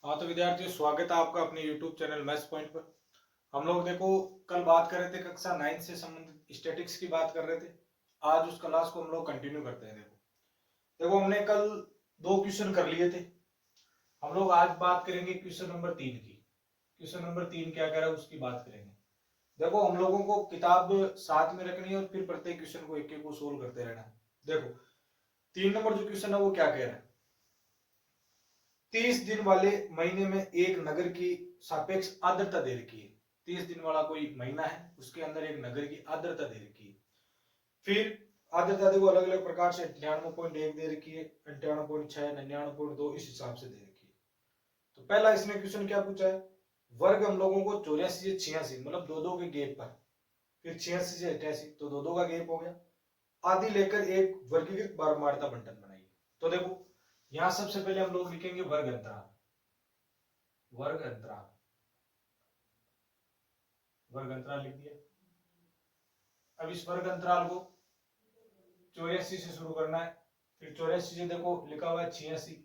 हाँ तो विद्यार्थियों, स्वागत है आपका अपने YouTube चैनल मैथ्स पॉइंट पर। हम लोग देखो कल बात कर रहे थे, कक्षा 9 से संबंधित स्टैटिक्स की बात कर रहे थे। आज उस क्लास को हम लोग कंटिन्यू करते हैं। देखो देखो हमने कल 2 क्वेश्चन कर लिए थे। हम लोग आज बात करेंगे क्वेश्चन नंबर 3 की। क्वेश्चन नंबर 3 क्या कह रहा है उसकी बात करेंगे। देखो हम लोगों को किताब साथ में रखनी है और फिर प्रत्येक क्वेश्चन को एक एक को सोल्व करते रहना है। देखो 3 नंबर जो क्वेश्चन है वो क्या कह रहा है, 30 दिन वाले महीने में एक नगर की सापेक्ष आर्द्रता दे रखी है। 30 दिन वाला कोई महीना है, उसके अंदर एक नगर की आर्द्रता दे रखी है। फिर आर्द्रता देखो अलग अलग प्रकार से 98.1 दे रखी है, 98.6, 99.2 इस हिसाब से दे रखी है। तो पहला इसने क्वेश्चन क्या पूछा है, वर्ग हम लोगों को 84 से 86 मतलब दो दो के गैप पर, फिर 86 से 88 तो दो दो का गैप हो गया, आदि लेकर एक वर्गीकृत बारंबारता बंटन बनाइए। तो देखो यहां सबसे पहले हम लोग लिखेंगे वर्ग अंतराल। वर्ग अंतराल, वर्ग अंतराल लिख दिया। अब इस वर्ग अंतराल को 84 से शुरू करना है, फिर 84 से देखो लिखा हुआ है 86,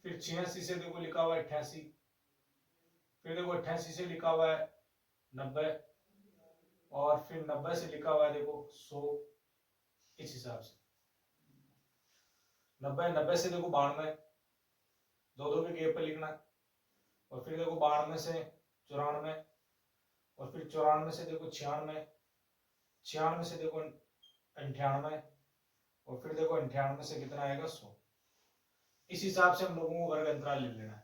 फिर 86 से देखो लिखा हुआ है 88, फिर देखो 88 से लिखा हुआ है 90, और फिर 90 से लिखा हुआ है देखो 100। इस हिसाब से 90 से देखो 92, दो दो के गैप पर लिखना है, और फिर देखो 92 से 94, और फिर 94 से देखो 96, 96 से देखो 98, और फिर देखो 98 से कितना आएगा 100। इस हिसाब से हम लोगों को वर्ग अंतराल ले लेना है,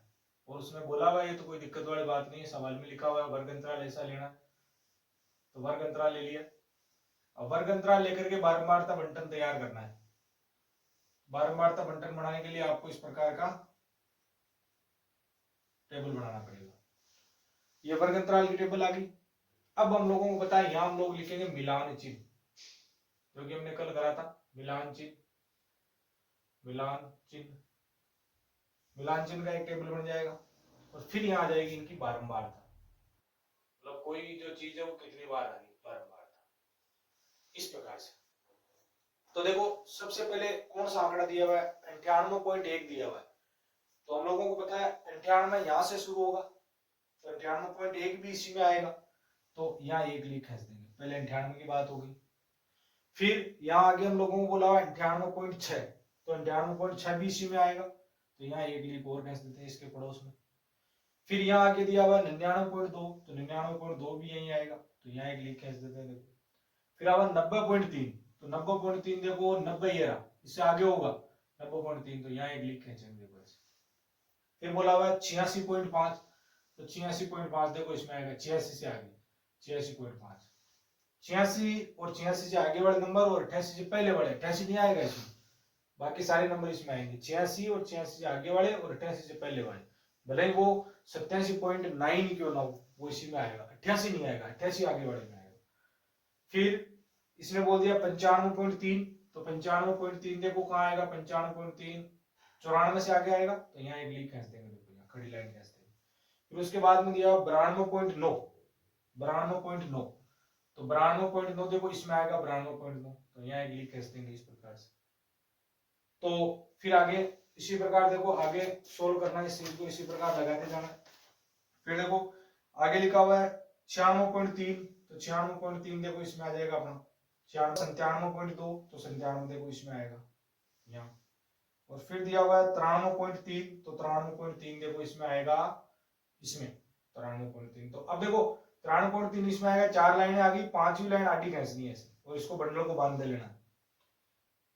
और उसमें बोला हुआ है तो कोई दिक्कत वाली बात नहीं है, सवाल में लिखा हुआ है वर्ग अंतराल ऐसा लेना। तो वर्ग अंतराल ले लिया। अब वर्ग अंतराल लेकर के बारंबारता बंटन तैयार करना है। बारंबारता बंटन बनाने के लिए आपको इस प्रकार का टेबल बनाना पड़ेगा। ये वर्ग अंतराल की टेबल आ गई। अब हम लोगों को पता है यहां हम लोग लिखेंगे मिलान चिन्ह, जो कि हमने कल करा था। मिलान चिन्ह, मिलान चिन्ह, मिलान चिन्ह का एक टेबल बन जाएगा, और फिर यहां आ जाएगी इनकी बारंबारता, मतलब कोई जो चीज है वो कितनी बार आ रही है, बारंबारता, इस प्रकार से। तो देखो सबसे पहले कौन सा आंकड़ा दिया हुआ है, 98.1 दिया हुआ है। तो हम लोगों को पता है 98 यहां से शुरू होगा, तो 98.1 भी इसी में आएगा, तो यहाँ एक लीक खींच देंगे। पहले 98 की बात होगी, फिर यहाँ आगे हम लोगों को बोला हुआ 98.6, तो 98.6 भी इसी में आएगा, तो यहाँ एक लीक और खींच देते हैं इसके पड़ोस में। फिर यहाँ आगे दिया हुआ 99.2, तो 99.2 भी यही आएगा, तो यहाँ एक लीक खींच देते हैं। देखो फिर आवा 90.3, तो 90.3 देखो 90 ये रहा, इससे आगे होगा 90.3, तो यहाँ एक लीक खींचेंगे देखो ऐसे। फिर बोला हुआ है 86.5, तो 86.5 देखो इसमें आएगा 86 से आगे, 86.5, 86 और 86 से आगे वाले नंबर और 88 से पहले वाले, 88 नहीं आएगा इसमें, बाकी सारे नंबर इसमें आएंगे 86 और 86 से आगे वाले और 88 से पहले वाले, भले ही वो 87.9 क्यों ना हो, वो इसी में आएगा। 88 नहीं आएगा, 88 आगे वाले में आएगा। फिर इसने बोल दिया 95.3, तो 95.3 देखो कहाँ आएगा, 95.3 94 से आगे आएगा, तो यहाँ एक लीक खींच देंगे, देखो यहाँ खड़ी लाइन खींच देंगे। फिर उसके बाद में दिया 92.9, 92.9, तो 92.9 देखो इसमें आएगा 92.9, तो यहाँ एक लीक खींच देंगे इस प्रकार से। तो फिर आगे इसी प्रकार देखो आगे सोल्व करना है इस चीज को, इसी प्रकार लगाते जाना है। फिर देखो आगे लिखा हुआ है 96.3, तो 96.3 देखो इसमें आ जाएगा अपना 97.2, तो 97 देखो इसमें आएगा यहाँ। और फिर दिया हुआ है 93.3, तो 93.3 देखो इसमें आएगा, इसमें 93.3। तो अब देखो 93.3 इसमें आएगा, 4 लाइनें आ गई, 5वीं लाइन आडी खींचनी है ऐसे, और इसको बंडलों को बांध दे लेना।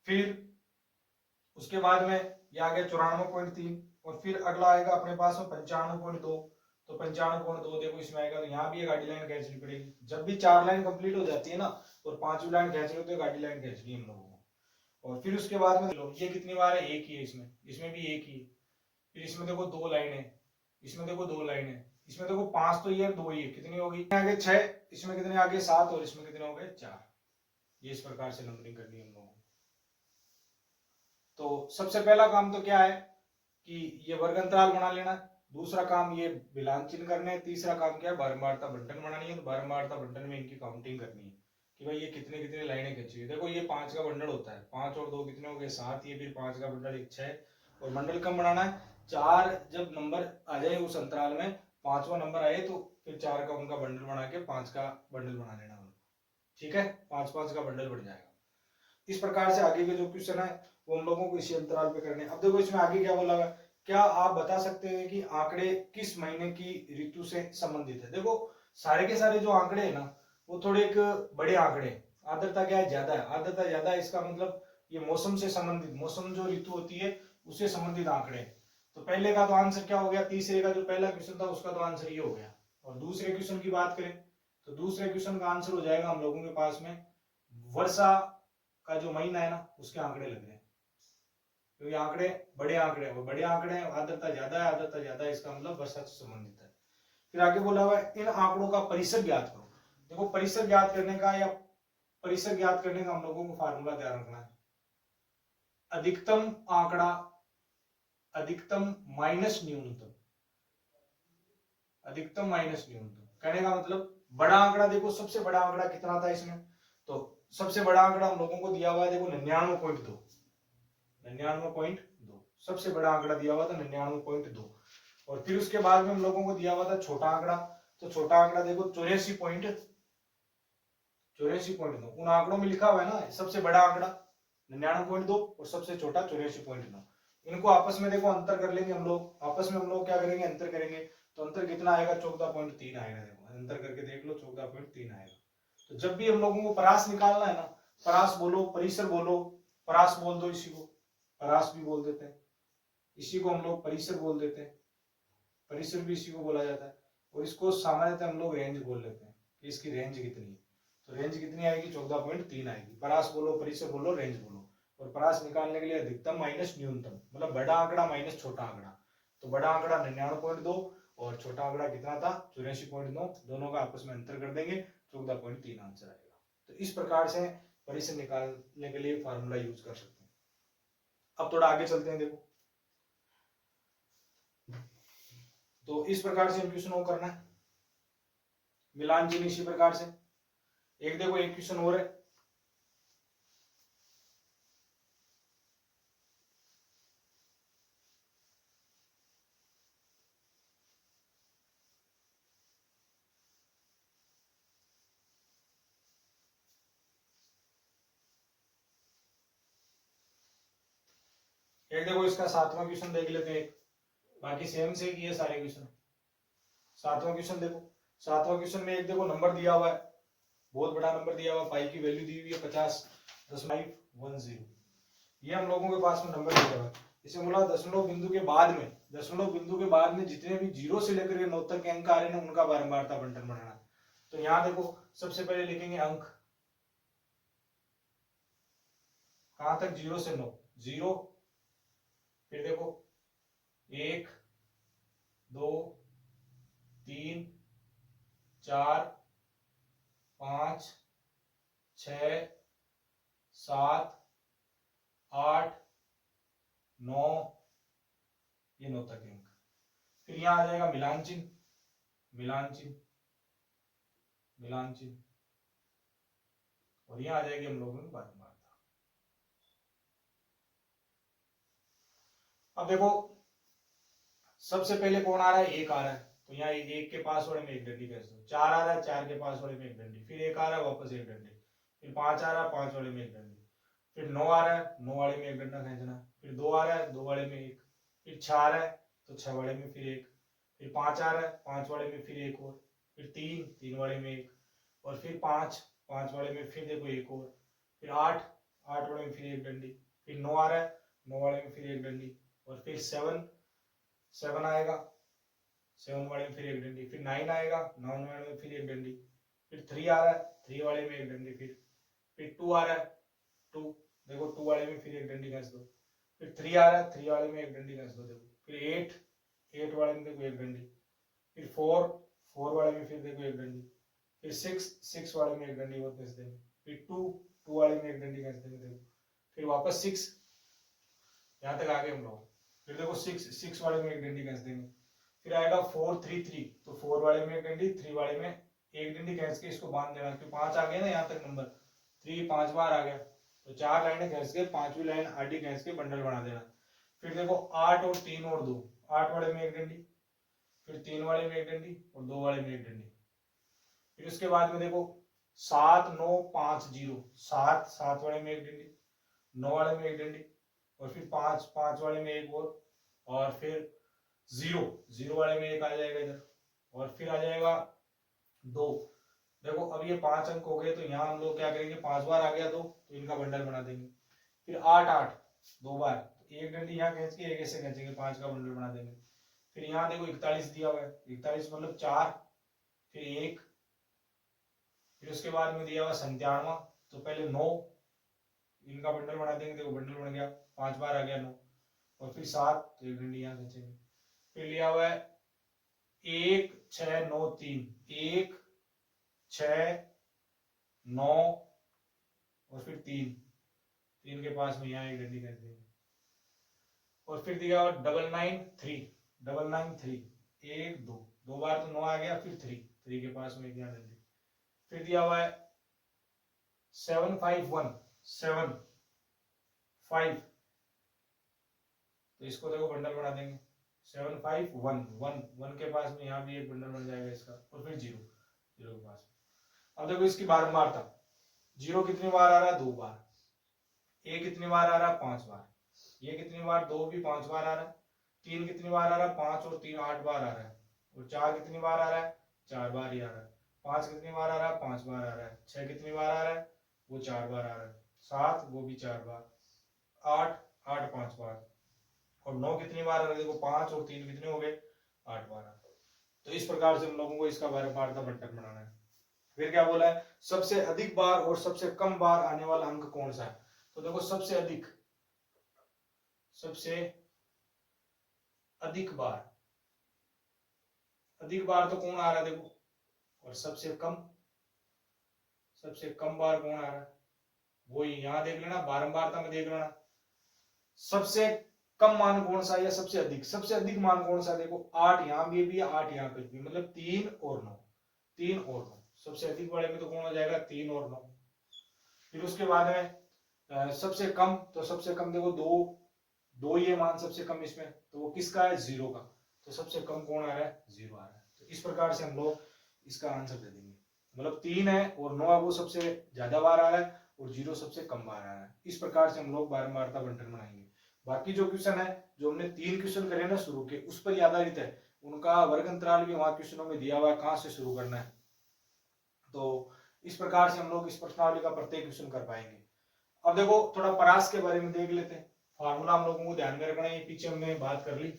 फिर उसके बाद में ये आ गया 94.3, और फिर अगला आएगा अपने पास में 95.2, तो 95.2 देखो इसमें आएगा, तो यहाँ भी एक आडी लाइन खींचनी पड़ेगी। जब भी 4 लाइन कंप्लीट हो जाती है ना और 5वीं लाइन खींच रहे हो तो एक आडी लाइन खींचनी है हम लोगों को। और फिर उसके बाद में लो ये कितनी बार है, एक ही है इसमें, इसमें भी एक ही है। फिर इसमें देखो 2 लाइन है, इसमें देखो 2 लाइन है, इसमें देखो 5 तो ये 2 ही है, कितनी होगी आगे 6, इसमें कितने आगे 7, और इसमें कितने हो गए 4। ये इस प्रकार से नंबरिंग करनी है हम लोगों को। तो सबसे पहला काम तो क्या है कि ये वर्ग अंतराल बना लेना, दूसरा काम ये मिलान चिन्ह करने है, तीसरा काम क्या है बारंबारता बंटन बनानी है। तो बारंबारता बंटन में इनकी काउंटिंग करनी है कि भाई ये कितने कितने लाइनें खींची है। देखो ये 5 का बंडल होता है, 5 और 2 कितने हो गए 7, ये फिर 5 का बंडल एक 6, और बंडल कम बनाना है, 4 जब नंबर आ जाए उस अंतराल में, 5वां नंबर आए तो फिर 4 का उनका बंडल बना के 5 का बंडल बना लेना उनको, ठीक है, 5-5 का बंडल बन जाएगा। इस प्रकार से आगे के जो क्वेश्चन है वो हम लोगों को इसी अंतराल पे करने हैं। अब देखो इसमें आगे क्या बोला हुआ है, क्या आप बता सकते हैं कि आंकड़े किस महीने की ऋतु से संबंधित है। देखो सारे के सारे जो आंकड़े है ना वो थोड़े एक बड़े आंकड़े, आर्द्रता क्या है, ज्यादा है, आर्द्रता ज्यादा है, इसका मतलब ये मौसम से संबंधित, मौसम जो ऋतु होती है उससे संबंधित आंकड़े। तो पहले का तो आंसर क्या हो गया, तीसरे का जो पहला क्वेश्चन था उसका तो आंसर ये हो गया। और दूसरे क्वेश्चन की बात करें तो दूसरे क्वेश्चन का आंसर हो जाएगा हम लोगों के पास में वर्षा का जो महीना है ना उसके आंकड़े लग रहे हैं, क्योंकि आंकड़े बड़े आंकड़े, वो बड़े आंकड़े हैं, आर्द्रता ज्यादा है, आर्द्रता ज्यादा है, इसका मतलब वर्षा से संबंधित है। फिर आगे बोला हुआ है इन आंकड़ों का परिसर ज्ञात करो। देखो परिसर ज्ञात करने का या परिसर ज्ञात करने का हम लोगों को फार्मूला ध्यान रखना है, अधिकतम आंकड़ा अधिकतम माइनस न्यूनतम, अधिकतम माइनस न्यूनतम। कहने का मतलब बड़ा आंकड़ा, देखो सबसे बड़ा आंकड़ा कितना था इसमें, तो सबसे बड़ा आंकड़ा हम लोगों को दिया हुआ है, देखो 99.2, 99.2 सबसे बड़ा आंकड़ा दिया हुआ था 99.2। और फिर उसके बाद में हम लोगों को दिया हुआ था छोटा आंकड़ा, तो छोटा आंकड़ा देखो 84.2। उन आंकड़ों में लिखा हुआ है ना सबसे बड़ा आंकड़ा 99.2 और सबसे छोटा 84.9। इनको आपस में देखो अंतर कर लेंगे हम लोग, आपस में हम लोग क्या करेंगे, अंतर करेंगे, तो अंतर कितना आएगा, 14.3 आएगा। देखो अंतर करके देख लो, 14.3 आएगा। तो जब भी हम लोगों को परास निकालना है ना, परास बोलो, परिसर बोलो, परास बोल दो, इसी को परास भी बोल देते हैं, इसी को हम लोग परिसर बोल देते हैं, परिसर भी इसी को बोला जाता है। और इसको सामान्यतः हम लोग रेंज बोल लेते हैं कि इसकी रेंज कितनी है, तो रेंज कितनी आएगी, 14.3 आएगी। परास बोलो, परिसर बोलो, रेंज बोलो। और परास निकालने के लिए अधिकतम माइनस न्यूनतम, मतलब बड़ा आंकड़ा माइनस छोटा आंकड़ा, तो बड़ा आंकड़ा 99.2 और छोटा आंकड़ा कितना था 84.9, दोनों का आपस में अंतर कर देंगे, 14.3 आंसर आएगा। तो इस प्रकार से परिसर निकालने के लिए फार्मूला यूज कर सकते हैं। अब थोड़ा आगे चलते हैं, देखो तो इस प्रकार से क्वेश्चन को करना है, मिलान चिन्ह इसी प्रकार से। एक देखो एक क्वेश्चन और है, एक देखो इसका 7वां क्वेश्चन देख लेते हैं, बाकी सेम से किए सारे क्वेश्चन। 7वां क्वेश्चन देखो, 7वां क्वेश्चन में एक देखो नंबर दिया हुआ है, बहुत बड़ा नंबर दिया हुआ है, पाई की वैल्यू दी हुई है 50.10। ये हम लोगों के पास में नंबर दिया हुआ है। इसे बोला दशमलव बिंदु के बाद में, दशमलव बिंदु के बाद में जितने भी 0 से लेकर 9 तक के अंक आ रहे हैं उनका बारंबारता बंटन बनाना है। तो यहाँ देखो सबसे पहले लिखेंगे अंक, कहां तक, 0 से 9, 0, फिर देखो 1 2 3 4 5 6 7 8 9, ये 9 तक अंक। फिर यहां आ जाएगा मिलान चिन्ह, मिलान चिन्ह, मिलान चिन्ह, और यहां आ जाएगी हम लोगों की बारंबारता। अब देखो सबसे पहले कौन आ रहा है, 1 आ रहा है, तो यहाँ 1 के पास वाले में एक डंडी कैसे दो, 4 आ रहा है, 4 के पास वाले में एक डंडी, फिर 1 आ रहा है वापस एक डंडी, फिर 5 आ रहा है, 5 वाले में एक डंडी, फिर 9 आ रहा है, 9 वाले में एक डंडा खींचना, फिर 2 आ रहा है, 2 वाले में एक, फिर 6 आ रहा है तो 6 वाले में फिर एक, फिर 5 आ रहा है, 5 वाले में फिर एक और, फिर 3, 3 वाले में एक, और फिर 5, 5 वाले में फिर देखो एक और, फिर 8, 8 वाले में फिर एक डंडी, फिर 9 आ रहा है, 9 वाले में फिर एक डंडी, और फिर 7, 7 आएगा, 7 वाले में फिर एक डंडी, फिर 9 आएगा, 9 वाले में फिर एक डंडी, फिर 3 आ रहा है, 3 वाले में एक डंडी, फिर 2 आ रहा है, 2, देखो 2 वाले में फिर एक डंडी घस दो, फिर 3 आ रहा है, 3 वाले में एक डंडी घस दो, देखो फिर 8, 8 वाले में देखो एक डंडी, फिर 4, 4 वाले में फिर देखो एक डंडी, फिर 6, 6 वाले में एक डंडी और घस देंगे, फिर 2, 2 वाले में एक डंडी घस देंगे, देखो फिर वापस 6, यहाँ तक आ गए हम लोग, फिर देखो 6, 6 वाले में एक डंडी घस देंगे, फिर आएगा 4, 3, 3, तो 4 वाले में एक डंडी, 3 वाले में एक डंडी खींच के इसको बांध देना, क्योंकि 5 आ गया ना यहाँ तक नंबर, 3 5 बार आ गया, तो 4 लाइनें खींच के 5वीं लाइन आडी खींच के बंडल बना देना। फिर देखो 8 और 3 और 2, 8 वाले में एक डंडी, फिर 3 वाले में एक डंडी और 2 वाले में एक डंडी। फिर उसके बाद में देखो 7 9 5 0, 7 वाले में एक डंडी, 9 वाले में एक डंडी और फिर 5 वाले में एक और फिर 0 वाले में एक आ जाएगा इधर और फिर आ जाएगा 2। देखो अब ये 5 अंक हो गए तो यहाँ हम लोग क्या करेंगे, 5 बार आ गया 2 तो इनका बंडल बना देंगे। फिर 8 8 2 बार, तो एक डंडी यहाँ खींच के एक ऐसे खींचेंगे, 5 का बंडल बना देंगे। फिर यहाँ देखो 41 दिया हुआ है, 41 मतलब 4, फिर 1, फिर उसके बाद में दिया हुआ 97, तो पहले 9, इनका बंडल बना देंगे। देखो बंडल बन गया, 5 बार आ गया 9 और फिर 7, तो एक डंडी यहाँ खींचेंगे। फिर लिया हुआ है 1 6 9 3, 1 6 9 और फिर 3 के पास में यहाँ एक डंडी कर देंगे। और फिर दिया हुआ 9 3, 1 2 बार तो 9 आ गया, फिर 3 के पास में यहाँ डंडी। फिर दिया हुआ है 7 5 1, 7 5, तो इसको देखो बंडल बना देंगे। 7 5 1 1 1 के पास में यहाँ भी एक बंडल बन जाएगा इसका और फिर 0 के पास में। अब देखो इसकी बारंबारता, 0 कितनी बार आ रहा है, 2 बार, 1 कितनी बार आ रहा है, 5 बार, ये कितनी बार, 2 भी 5 बार आ रहा है, 3 कितनी बार आ रहा है, 5 और 3 8 बार आ रहा है, और 4 कितनी बार आ रहा है, 4 बार ही आ रहा है, 5 कितनी बार आ रहा है, 5 बार आ रहा है, 6 कितनी बार आ रहा है, वो 4 बार आ रहा है, 7 वो भी 4 बार, 8 8 5 बार, और 9 कितनी बार आ रहा है, देखो 5 और 3 कितने हो गए, 8 बार आ रहा है। तो इस प्रकार से हम लोगों को इसका बारंबारता बंटन बनाना है। फिर क्या बोला है, सबसे अधिक बार और सबसे कम बार आने वाला अंक कौन सा है। तो देखो सबसे अधिक बार तो कौन आ रहा है देखो, और सबसे कम बार कौन आ रहा है, वही यहां देख लेना, बारंबारता में देख लेना सबसे कम मान कौन सा है या सबसे अधिक मान कौन सा है। देखो 8 यहां भी है, 8 यहां पे भी, मतलब 3 और 9, सबसे अधिक वाले में तो कौन हो जाएगा, 3 और 9। फिर उसके बाद में सबसे कम, तो सबसे कम देखो 2 ये मान सबसे कम इसमें, तो वो किसका है, 0 का, तो सबसे कम कौन आ रहा है, 0 आ रहा है। तो इस प्रकार से हम लोग इसका आंसर दे देंगे, मतलब 3 है और 9 है वो सबसे ज्यादा बार आ रहा है और 0 सबसे कम बार आ रहा है। इस प्रकार से हम लोग बारंबारता बंटन बनाएंगे। बाकी जो क्वेश्चन है, जो हमने 3 क्वेश्चन करे ना शुरू के, उस पर आधारित है, उनका वर्ग अंतराल भी वहां क्वेश्चनों में दिया हुआ है, कहां से शुरू करना है। तो इस प्रकार से हम लोग इस प्रश्नावली का प्रत्येक क्वेश्चन कर पाएंगे। अब देखो थोड़ा परास के बारे में देख लेते हैं। फार्मूला हम लोगों को ध्यान में रखना है, पीछे हमने बात कर ली।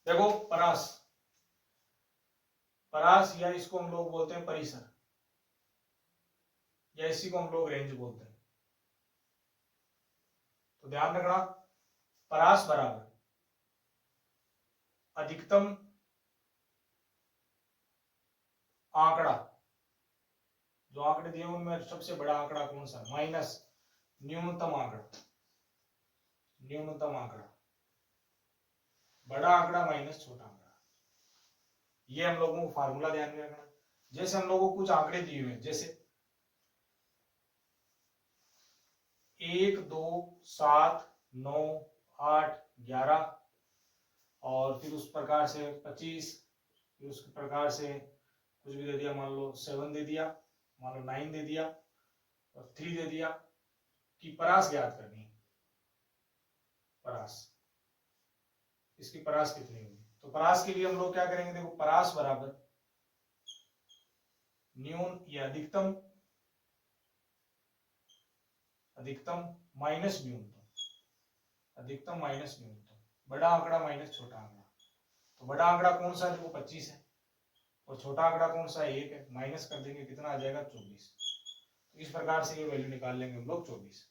देखो परास या इसको हम लोग बोलते हैं परिसर, या इसी को हम लोग रेंज बोलते हैं। तो ध्यान रखना, परास बराबर अधिकतम आंकड़ा, जो आंकड़े दिए उनमें सबसे बड़ा आंकड़ा कौन सा, माइनस न्यूनतम आंकड़ा, बड़ा आंकड़ा माइनस छोटा आंकड़ा। ये हम लोगों को फार्मूला ध्यान में रखना। जैसे हम लोगों को कुछ आंकड़े दिए हुए, जैसे 1 2 7 9 8 11 और फिर उस प्रकार से 25, फिर उस प्रकार से कुछ भी दे दिया, मान लो 7 दे दिया, मान लो 9 दे दिया और 3 दे दिया, कि परास ज्ञात करनी है। परास, इसकी परास कितनी होगी। तो परास के लिए हम लोग क्या करेंगे, देखो परास बराबर न्यून या अधिकतम माइनस न्यूनतम, बड़ा आंकड़ा माइनस छोटा आंकड़ा। तो बड़ा आंकड़ा कौन सा है, देखो 25 है, और छोटा आंकड़ा कौन सा है, 1 है, माइनस कर देंगे, कितना आ जाएगा 24। तो इस प्रकार से ये वैल्यू निकाल लेंगे हम लोग 24।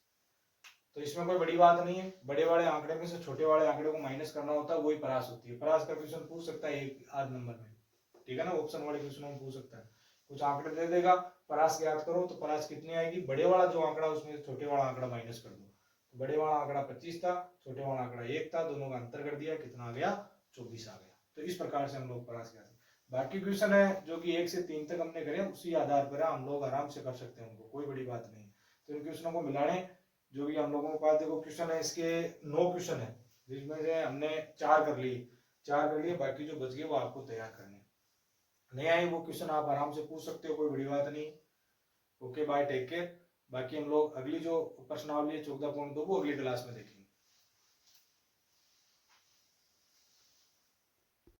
तो इसमें कोई बड़ी बात नहीं है, बड़े वाले आंकड़े में से छोटे वाले आंकड़े को माइनस करना होता है, वही परास होती है। परास का क्वेश्चन पूछ सकता है एक आध नंबर में, ठीक है ना, ऑप्शन वाले क्वेश्चन में पूछ सकता है। कुछ आंकड़े दे देगा, परास ज्ञात करो, तो परास कितनी आएगी, बड़े वाला जो आंकड़ा उसमें छोटे वाला आंकड़ा माइनस कर दो। तो बड़े वाला आंकड़ा 25 था, छोटे वाला आंकड़ा 1 था, दोनों का अंतर कर दिया, कितना आ गया, 24 आ गया। तो इस प्रकार से हम लोग परास ज्ञात, बाकी क्वेश्चन है जो कि 1 से 3 तक हमने करे, उसी आधार पर हम लोग आराम से कर सकते हैं उनको, कोई बड़ी बात नहीं। तो इन क्वेश्चनों को मिलाने जो भी हम लोगों के पास देखो क्वेश्चन है, इसके 9 क्वेश्चन है, जिसमें से हमने 4 कर लिए, बाकी जो बच गए वो आपको तैयार करने। नहीं आए वो क्वेश्चन आप आराम से पूछ सकते हो, कोई बड़ी बात नहीं। Okay bye, take care. बाकी हम लोग अगली जो प्रश्नावली है 14.2 वो अगली क्लास में देखेंगे।